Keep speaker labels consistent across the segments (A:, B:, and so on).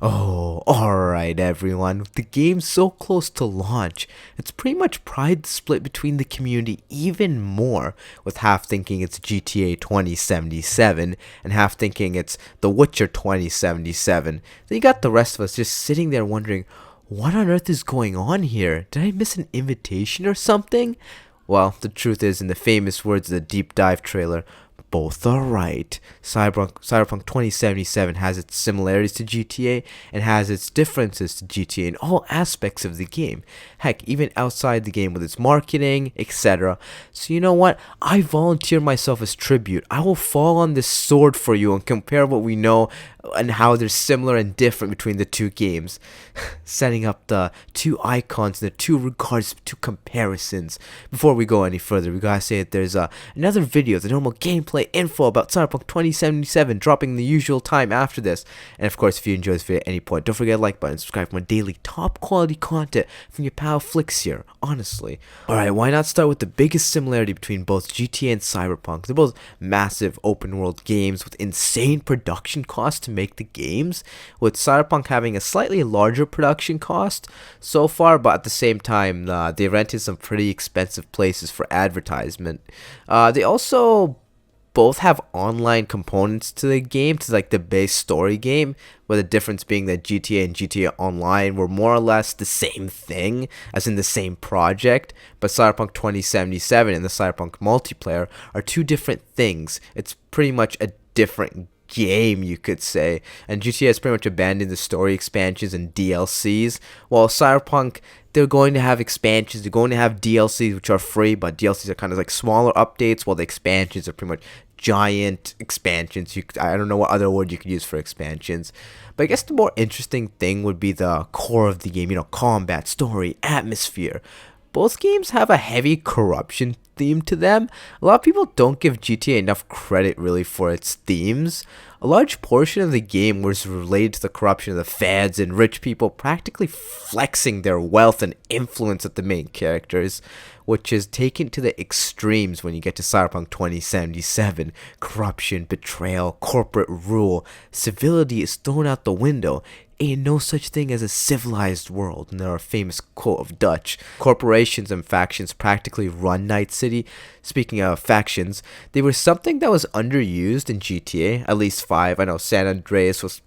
A: Oh, alright everyone. With the game so close to launch, it's pretty much pride split between the community even more, with half thinking it's GTA 2077 and half thinking it's The Witcher 2077. Then you got the rest of us just sitting there wondering, what on earth is going on here? Did I miss an invitation or something? Well, the truth is, in the famous words of the deep dive trailer, both are right. Cyberpunk 2077 has its similarities to GTA and has its differences to GTA in all aspects of the game. Heck, even outside the game with its marketing, etc. So you know what? I volunteer myself as tribute. I will fall on this sword for you and compare what we know and how they're similar and different between the two games. Setting up the two icons and the two regards to comparisons. Before we go any further, we gotta say that there's another video, the normal gameplay info about Cyberpunk 2077, dropping the usual time after this. And of course, if you enjoy this video at any point, don't forget to like button, subscribe for more daily top quality content from your pal Flix here, honestly. Alright, why not start with the biggest similarity between both GTA and Cyberpunk? They're both massive open world games with insane production costs to make the games, with Cyberpunk having a slightly larger production cost so far, but at the same time, they rented some pretty expensive places for advertisement. They also both have online components to the game, to like the base story game, with the difference being that GTA and GTA Online were more or less the same thing, as in the same project, but Cyberpunk 2077 and the Cyberpunk multiplayer are two different things. It's pretty much a different game, you could say, and GTA has pretty much abandoned the story expansions and DLCs, while Cyberpunk, they're going to have expansions, they're going to have DLCs which are free, but DLCs are kind of like smaller updates, while the expansions are pretty much giant expansions. I don't know what other word you could use for expansions, but I guess the more interesting thing would be the core of the game, combat, story, atmosphere. Both games have a heavy corruption theme to them. A lot of people don't give GTA enough credit really for its themes. A large portion of the game was related to the corruption of the feds and rich people practically flexing their wealth and influence at the main characters, which is taken to the extremes when you get to Cyberpunk 2077. Corruption, betrayal, corporate rule, civility is thrown out the window. Ain't no such thing as a civilized world. And there are a famous quote of Dutch. Corporations and factions practically run Night City. Speaking of factions, they were something that was underused in GTA, at least 5. I know San Andreas was,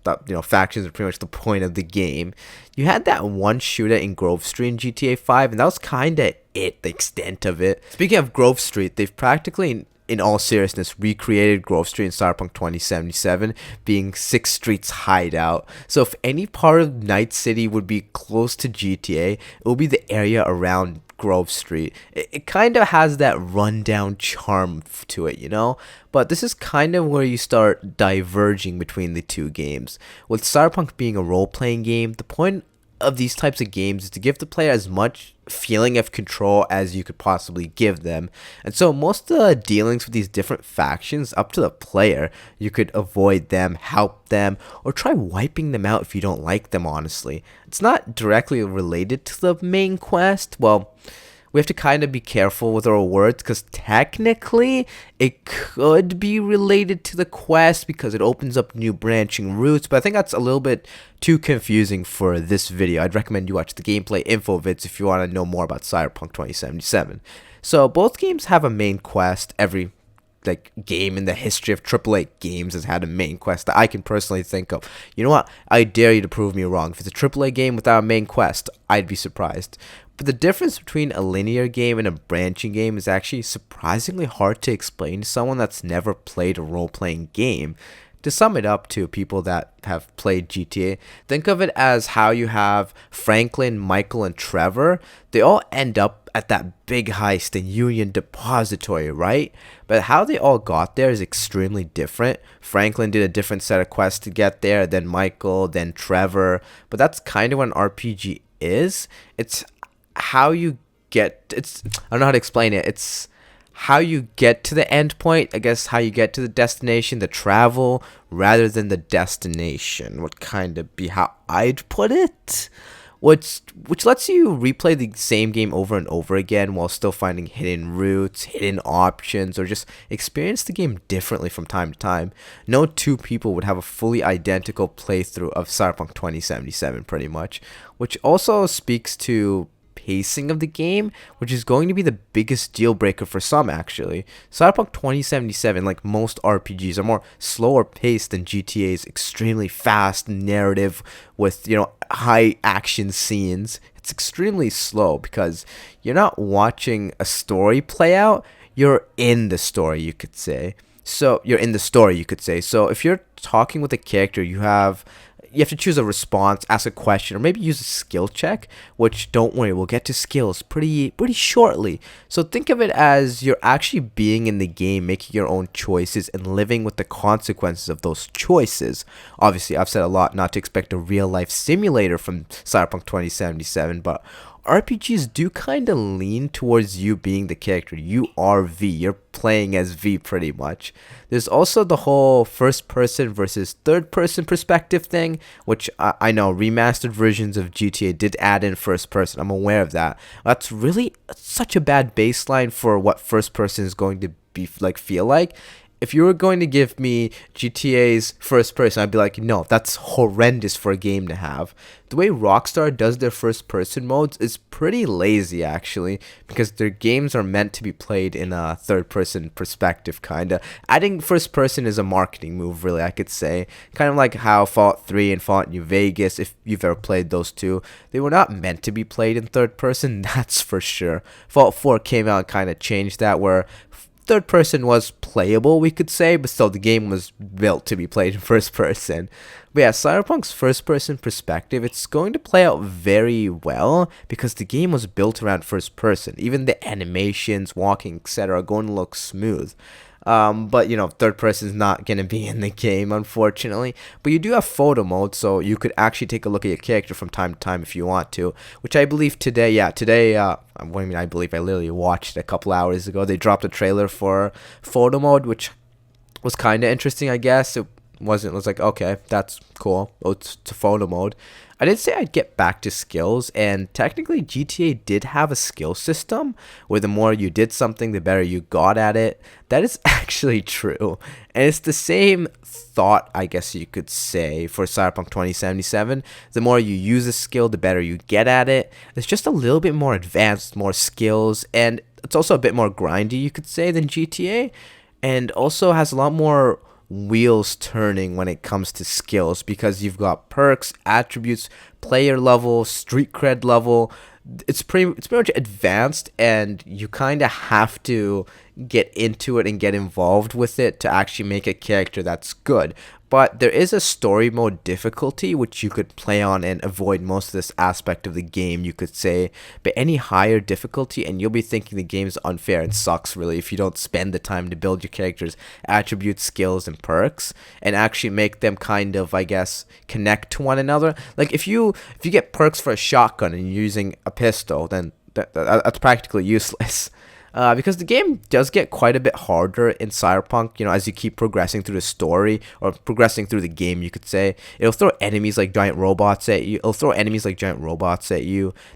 A: factions were pretty much the point of the game. You had that one shootout in Grove Street in GTA 5, and that was kinda it, the extent of it. Speaking of Grove Street, they've practically, in all seriousness, recreated Grove Street in Cyberpunk 2077, being 6th Street's hideout. So if any part of Night City would be close to GTA, it will be the area around Grove Street. It kind of has that rundown charm to it, But this is kind of where you start diverging between the two games. With Cyberpunk being a role-playing game, the point of these types of games is to give the player as much feeling of control as you could possibly give them, and so most of the dealings with these different factions up to the player. You could avoid them, help them, or try wiping them out if you don't like them. Honestly, it's not directly related to the main quest. Well, we have to kind of be careful with our words, because technically it could be related to the quest because it opens up new branching routes, but I think that's a little bit too confusing for this video. I'd recommend you watch the gameplay info vids if you want to know more about Cyberpunk 2077. So both games have a main quest. Every game in the history of AAA games has had a main quest that I can personally think of. You know what? I dare you to prove me wrong. If it's a AAA game without a main quest, I'd be surprised. But the difference between a linear game and a branching game is actually surprisingly hard to explain to someone that's never played a role-playing game. To sum it up to people that have played GTA, think of it as how you have Franklin, Michael, and Trevor. They all end up at that big heist in Union Depository, right? But how they all got there is extremely different. Franklin did a different set of quests to get there, then Michael, then Trevor. But that's kind of what an RPG is. It's how you get, I don't know how to explain it. It's how you get to the end point, I guess how you get to the destination, the travel, rather than the destination would kind of be how I'd put it. which lets you replay the same game over and over again while still finding hidden routes, hidden options, or just experience the game differently from time to time. No two people would have a fully identical playthrough of Cyberpunk 2077 pretty much, which also speaks to pacing of the game, which is going to be the biggest deal breaker for some actually. Cyberpunk 2077, like most RPGs, are more slower paced than GTA's extremely fast narrative with, high action scenes. It's extremely slow because you're not watching a story play out, you're in the story, you could say. So you're in the story, you could say. So if you're talking with a character, you have to choose a response, ask a question, or maybe use a skill check, which, don't worry, we'll get to skills pretty shortly. So think of it as you're actually being in the game, making your own choices and living with the consequences of those choices. Obviously, I've said a lot not to expect a real life simulator from Cyberpunk 2077, but RPGs do kind of lean towards you being the character. You are V. You're playing as V pretty much. There's also the whole first person versus third person perspective thing, which I know remastered versions of GTA did add in first person. I'm aware of that. That's really such a bad baseline for what first person is going to be like, feel like. If you were going to give me GTA's first person, I'd be like, no, that's horrendous for a game to have. The way Rockstar does their first person modes is pretty lazy actually, because their games are meant to be played in a third person perspective kinda. Adding first person is a marketing move really, I could say. Kind of like how Fallout 3 and Fallout New Vegas, if you've ever played those two, they were not meant to be played in third person, that's for sure. Fallout 4 came out and kind of changed that, where third person was playable, we could say, but still the game was built to be played in first person. But yeah, Cyberpunk's first person perspective, it's going to play out very well because the game was built around first person. Even the animations, walking, etc. are going to look smooth. But third person is not going to be in the game, unfortunately. But you do have photo mode, so you could actually take a look at your character from time to time if you want to, which I believe today, I believe I literally watched it a couple hours ago. They dropped a trailer for photo mode, which was kind of interesting, I guess. It was like, okay, that's cool. Oh, it's to photo mode. I did say I'd get back to skills, and technically GTA did have a skill system where the more you did something, the better you got at it. That is actually true. And it's the same thought, I guess you could say, for Cyberpunk 2077. The more you use a skill, the better you get at it. It's just a little bit more advanced, more skills, and it's also a bit more grindy, you could say, than GTA. And also has a lot more wheels turning when it comes to skills, because you've got perks, attributes, player level, street cred level. It's pretty much advanced, and you kind of have to get into it and get involved with it to actually make a character that's good. But there is a story mode difficulty which you could play on and avoid most of this aspect of the game, you could say. But any higher difficulty and you'll be thinking the game's unfair and sucks really if you don't spend the time to build your character's attributes, skills, and perks and actually make them kind of, I guess, connect to one another. Like if you get perks for a shotgun and you're using a pistol, then that's practically useless. Because the game does get quite a bit harder in Cyberpunk, as you keep progressing through the story, or progressing through the game, you could say. It'll throw enemies like giant robots at you.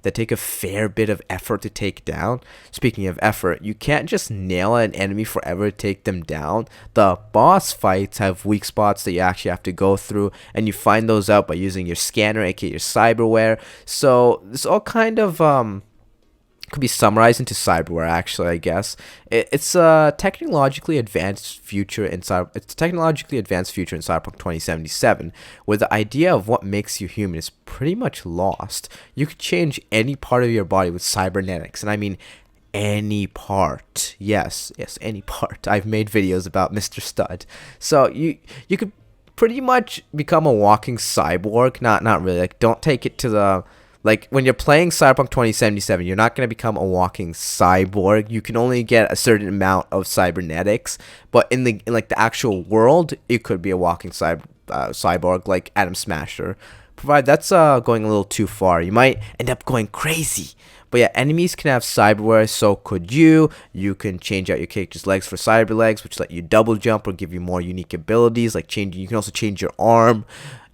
A: That take a fair bit of effort to take down. Speaking of effort, you can't just nail an enemy forever to take them down. The boss fights have weak spots that you actually have to go through, and you find those out by using your scanner, aka your cyberware. So it's all kind of could be summarized into cyberware, actually, I guess. It's a technologically advanced future in Cyberpunk 2077, where the idea of what makes you human is pretty much lost. You could change any part of your body with cybernetics, and I mean any part. Yes, any part. I've made videos about Mr. Stud. So you could pretty much become a walking cyborg. Not really. Like, don't take it to the... Like, when you're playing Cyberpunk 2077, you're not going to become a walking cyborg. You can only get a certain amount of cybernetics. But in the actual world, it could be a walking cyborg, like Adam Smasher. Provided that's going a little too far. You might end up going crazy. But yeah, enemies can have cyberware, so could you. You can change out your character's legs for cyber legs, which let you double jump or give you more unique abilities, like changing. You can also change your arm,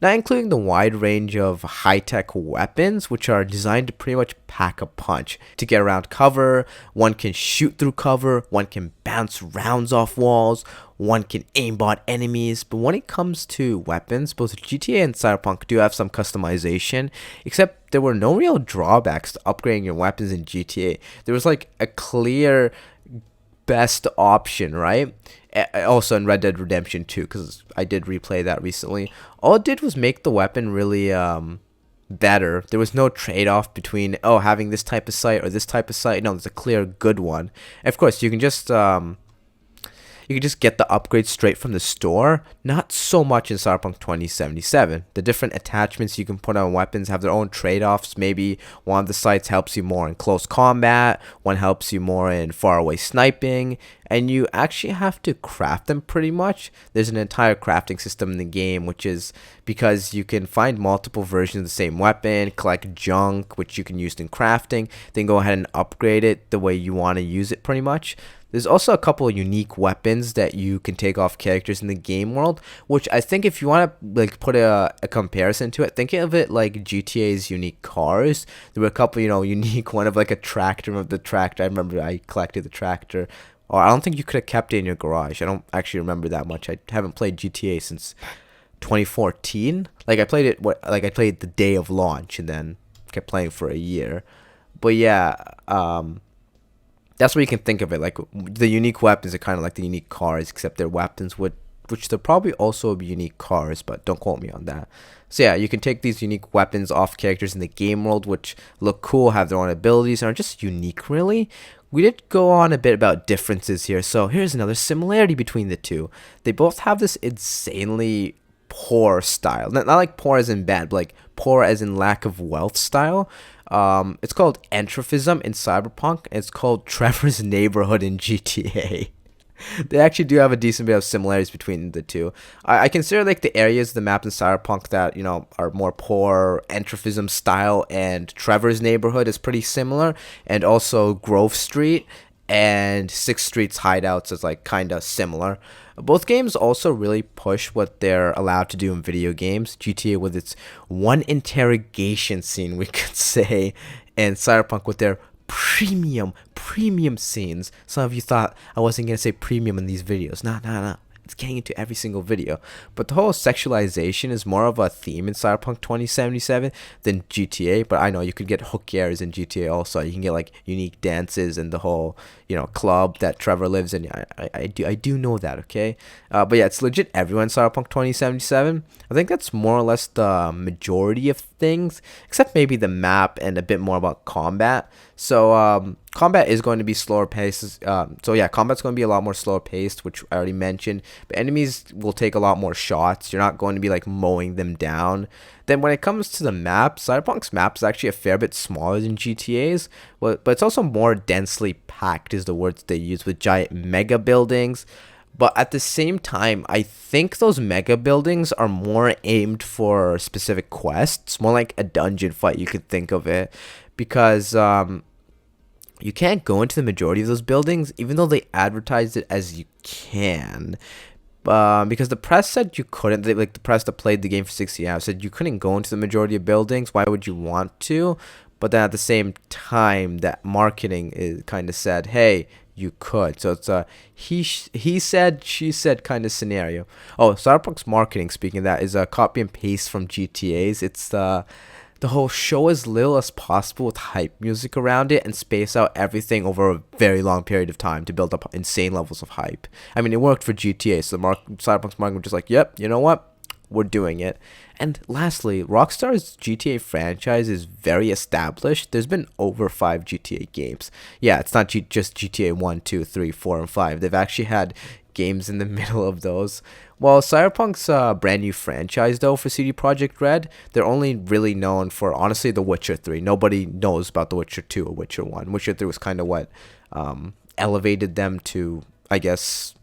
A: not including the wide range of high-tech weapons, which are designed to pretty much pack a punch. To get around cover, one can shoot through cover, one can bounce rounds off walls, one can aimbot enemies. But when it comes to weapons, both GTA and Cyberpunk do have some customization, except there were no real drawbacks to upgrading your weapons in GTA. There was like a clear best option, right? Also in Red Dead Redemption 2, because I did replay that recently. All it did was make the weapon really better. There was no trade-off between having this type of sight or this type of sight. No, there's a clear good one. And of course, you can just get the upgrade straight from the store. Not so much in Cyberpunk 2077. The different attachments you can put on weapons have their own trade-offs. Maybe one of the sights helps you more in close combat, one helps you more in far-away sniping, and you actually have to craft them pretty much. There's an entire crafting system in the game, which is because you can find multiple versions of the same weapon, collect junk, which you can use in crafting, then go ahead and upgrade it the way you want to use it pretty much. There's also a couple of unique weapons that you can take off characters in the game world, which I think if you want to like put a comparison to it, think of it like GTA's unique cars. There were a couple, unique one of like a tractor of the tractor. I remember I collected the tractor. Or I don't think you could have kept it in your garage. I don't actually remember that much. I haven't played GTA since 2014. Like I played it I played the day of launch and then kept playing for a year. But yeah, that's what you can think of it. Like the unique weapons are kind of like the unique cars, except they're weapons which they'll probably also be unique cars, but don't quote me on that. So yeah, you can take these unique weapons off characters in the game world, which look cool, have their own abilities, and are just unique really. We did go on a bit about differences here, so here's another similarity between the two. They both have this insanely poor style. Not like poor as in bad, but like poor as in lack of wealth style. It's called entrophism in Cyberpunk. And it's called Trevor's Neighborhood in GTA. They actually do have a decent bit of similarities between the two. I consider like the areas of the map in Cyberpunk that are more poor entrophism style, and Trevor's Neighborhood is pretty similar, and also Grove Street and Sixth Street's hideouts is like kind of similar. Both games also really push what they're allowed to do in video games. GTA with its one interrogation scene, we could say, and Cyberpunk with their premium scenes. Some of you thought I wasn't gonna say premium in these videos. Nah. It's getting into every single video. But the whole sexualization is more of a theme in Cyberpunk 2077 than GTA. But I know you could get hookiers in GTA also. You can get like unique dances and the whole club that Trevor lives in. I do know that, okay? But yeah, it's legit everyone in Cyberpunk 2077. I think that's more or less the majority of things, except maybe the map and a bit more about combat. So combat is going to be slower paced. So yeah, combat's going to be a lot more slower paced, which I already mentioned. But enemies will take a lot more shots. You're not going to be like mowing them down. Then when it comes to the map, Cyberpunk's map is actually a fair bit smaller than GTA's, but it's also more densely packed is the words they use, with giant mega buildings. But at the same time, I think those mega buildings are more aimed for specific quests, more like a dungeon fight, you could think of it, because you can't go into the majority of those buildings, even though they advertised it as you can. Because the press said you couldn't. The press that played the game for 60 hours said you couldn't go into the majority of buildings. Why would you want to? But then at the same time, that marketing is kind of said, hey, you could. So it's a he said, she said kind of scenario. Oh, Cyberpunk's marketing, speaking of that, is a copy and paste from GTA's. It's the whole show as little as possible with hype music around it and space out everything over a very long period of time to build up insane levels of hype. I mean, it worked for GTA, so Cyberpunk's marketing was just like, yep, you know what? We're doing it. And lastly, Rockstar's GTA franchise is very established. There's been over 5 GTA games. Yeah, it's not just GTA 1, 2, 3, 4, and 5. They've actually had games in the middle of those. While Cyberpunk's brand new franchise, though, for CD Projekt Red, they're only really known for, honestly, The Witcher 3. Nobody knows about The Witcher 2 or Witcher 1. Witcher 3 was kind of what elevated them to, I guess,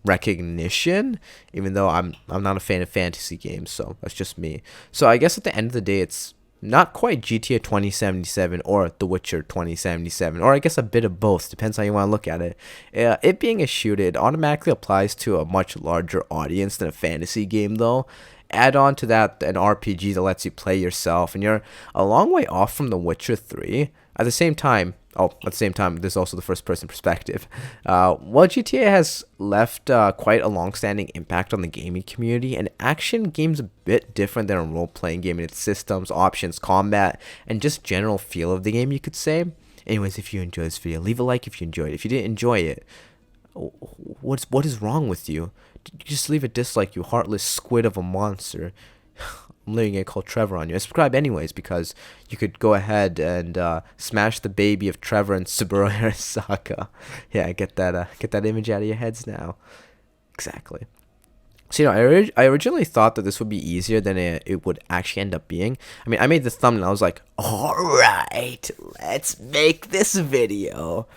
A: recognition, even though I'm not a fan of fantasy games, so that's just me. So I guess at the end of the day, it's not quite GTA 2077 or The Witcher 2077, or I guess a bit of both, depends how you want to look at it. It being a shooter, it automatically applies to a much larger audience than a fantasy game, though. Add on to that an RPG that lets you play yourself, and you're a long way off from The Witcher 3. At the same time, there's also the first-person perspective. While GTA has left quite a long-standing impact on the gaming community, an action game's a bit different than a role-playing game in its systems, options, combat, and just general feel of the game, you could say. Anyways, if you enjoyed this video, leave a like if you enjoyed it. If you didn't enjoy it, what is wrong with you? Just leave a dislike, you heartless squid of a monster. I'm literally gonna call Trevor on you. And subscribe anyways, because you could go ahead and smash the baby of Trevor and Saburo Arasaka. Yeah, get that image out of your heads now. Exactly. So, I originally thought that this would be easier than it would actually end up being. I mean, I made the thumbnail. I was like, alright, let's make this video.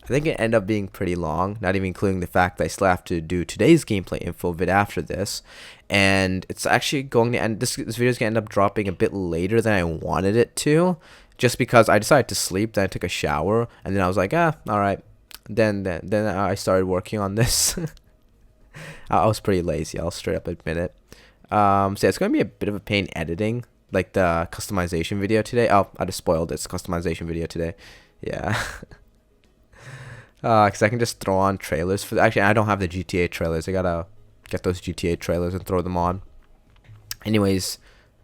A: I think it ended up being pretty long, not even including the fact that I still have to do today's gameplay info vid after this. And it's actually going to end, this video is going to end up dropping a bit later than I wanted it to, just because I decided to sleep, then I took a shower, and then I was like, alright. Then I started working on this. I was pretty lazy, I'll straight up admit it. So yeah, it's going to be a bit of a pain editing, like the customization video today. Oh, I just spoiled it. It's customization video today. Yeah. Because I can just throw on trailers for. Actually, I don't have the GTA trailers. I gotta get those GTA trailers and throw them on. Anyways,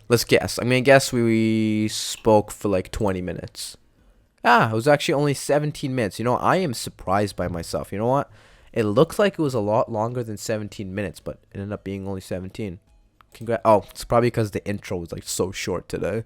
A: let's guess. I'm gonna guess we spoke for like 20 minutes. It was actually only 17 minutes. I am surprised by myself. You know what? It looks like it was a lot longer than 17 minutes, but it ended up being only 17. Oh, it's probably because the intro was like so short today.